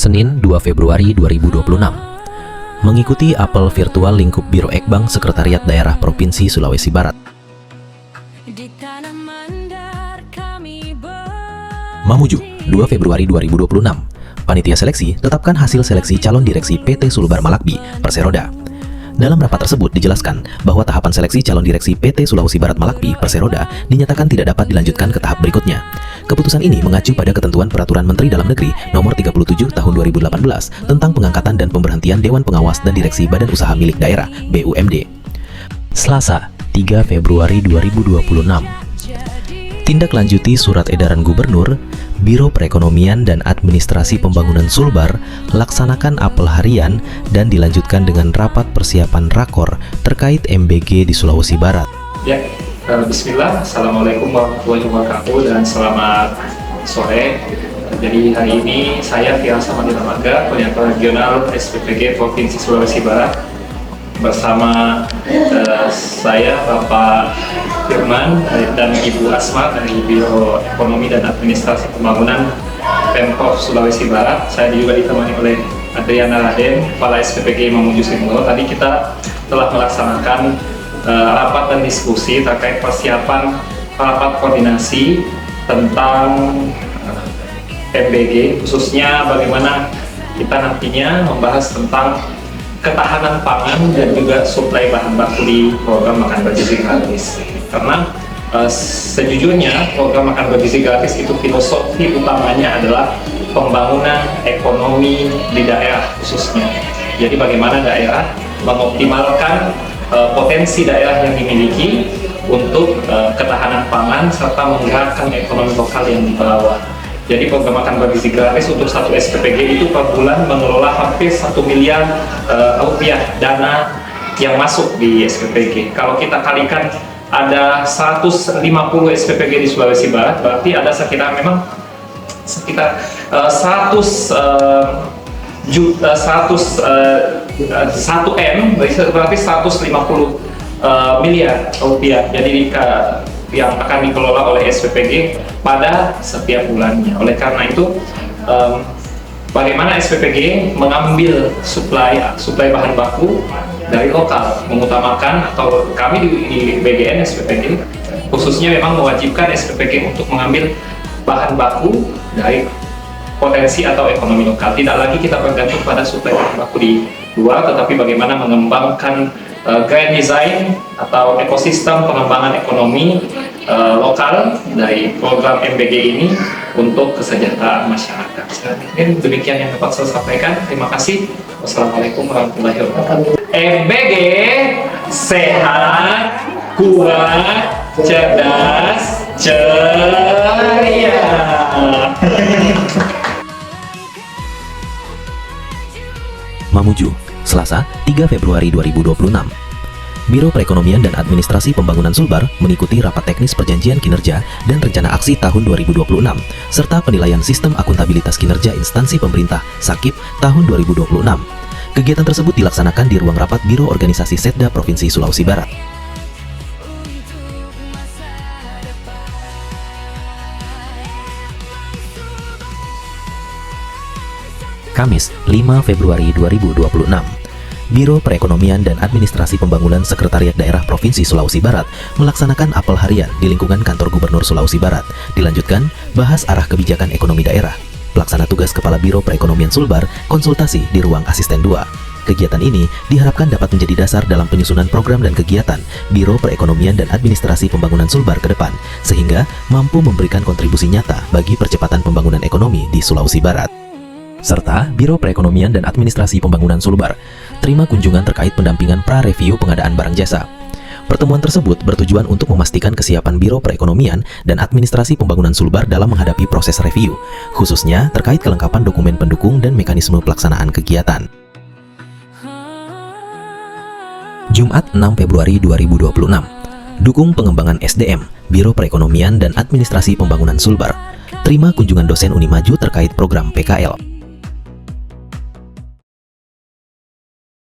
Senin 2 Februari 2026. Mengikuti apel virtual lingkup Biro Ekbang Sekretariat Daerah Provinsi Sulawesi Barat. Mamuju 2 Februari 2026. Panitia seleksi tetapkan hasil seleksi calon direksi PT Sulbar Malakbi, Perseroda. Dalam rapat tersebut dijelaskan bahwa tahapan seleksi calon direksi PT Sulawesi Barat Malakbi, Perseroda dinyatakan tidak dapat dilanjutkan ke tahap berikutnya. Keputusan ini mengacu pada ketentuan Peraturan Menteri Dalam Negeri Nomor 37 Tahun 2018 tentang pengangkatan dan pemberhentian Dewan Pengawas dan Direksi Badan Usaha Milik Daerah (BUMD). Selasa, 3 Februari 2026. Tindak lanjuti Surat Edaran Gubernur, Biro Perekonomian dan Administrasi Pembangunan Sulbar laksanakan apel harian dan dilanjutkan dengan rapat persiapan rakor terkait MBG di Sulawesi Barat. Ya, bismillah, assalamualaikum warahmatullahi wabarakatuh dan selamat sore. Jadi hari ini saya Fiasa Madina Marga, Koordinator Regional SPPG Provinsi Sulawesi Barat, bersama saya Bapak Firman dan Ibu Asma dari Biro Ekonomi dan Administrasi Pembangunan Pemprov Sulawesi Barat. Saya juga ditemani oleh Adriana Raden, Kepala SPPG Mamuju Simbolo. Tadi kita telah melaksanakan rapat dan diskusi terkait persiapan rapat koordinasi tentang MBG, khususnya bagaimana kita nantinya membahas tentang ketahanan pangan dan juga suplai bahan baku di program makan bergizi gratis. Karena sejujurnya program makan bergizi gratis itu filosofi utamanya adalah pembangunan ekonomi di daerah khususnya. Jadi bagaimana daerah mengoptimalkan potensi daerah yang dimiliki untuk ketahanan pangan serta menggerakkan ekonomi lokal yang di bawah. Jadi program makan bergizi gratis untuk satu SPPG itu per bulan mengelola hampir 1 miliar rupiah dana yang masuk di SPPG. Kalau kita kalikan ada 150 SPPG di Sulawesi Barat, berarti ada sekitar 1 M, berarti 150 miliar rupiah. Jadi yang akan dikelola oleh SPPG pada setiap bulannya. Oleh karena itu, bagaimana SPPG mengambil suplai bahan baku dari lokal, mengutamakan, atau kami di BGN SPPG khususnya memang mewajibkan SPPG untuk mengambil bahan baku dari potensi atau ekonomi lokal. Tidak lagi kita bergantung pada suplai bahan baku di luar, tetapi bagaimana mengembangkan grand design atau ekosistem pengembangan ekonomi lokal dari program MBG ini untuk kesejahteraan masyarakat. Mungkin demikian yang dapat saya sampaikan. Terima kasih. Wassalamualaikum warahmatullahi wabarakatuh. MBG sehat, kuat, cerdas, ceria. Mamuju, Selasa, 3 Februari 2026. Biro Perekonomian dan Administrasi Pembangunan Sulbar mengikuti rapat teknis perjanjian kinerja dan rencana aksi tahun 2026 serta penilaian sistem akuntabilitas kinerja instansi pemerintah (SAKIP) tahun 2026. Kegiatan tersebut dilaksanakan di ruang rapat Biro Organisasi Setda Provinsi Sulawesi Barat. Kamis, 5 Februari 2026. Biro Perekonomian dan Administrasi Pembangunan Sekretariat Daerah Provinsi Sulawesi Barat melaksanakan apel harian di lingkungan Kantor Gubernur Sulawesi Barat. Dilanjutkan, bahas arah kebijakan ekonomi daerah. Pelaksana tugas Kepala Biro Perekonomian Sulbar konsultasi di ruang Asisten 2. Kegiatan ini diharapkan dapat menjadi dasar dalam penyusunan program dan kegiatan Biro Perekonomian dan Administrasi Pembangunan Sulbar ke depan, sehingga mampu memberikan kontribusi nyata bagi percepatan pembangunan ekonomi di Sulawesi Barat. Serta Biro Perekonomian dan Administrasi Pembangunan Sulbar terima kunjungan terkait pendampingan pra-review pengadaan barang jasa. Pertemuan tersebut bertujuan untuk memastikan kesiapan Biro Perekonomian dan Administrasi Pembangunan Sulbar dalam menghadapi proses review, khususnya terkait kelengkapan dokumen pendukung dan mekanisme pelaksanaan kegiatan. Jumat 6 Februari 2026. Dukung pengembangan SDM, Biro Perekonomian dan Administrasi Pembangunan Sulbar terima kunjungan dosen Unimaju terkait program PKL.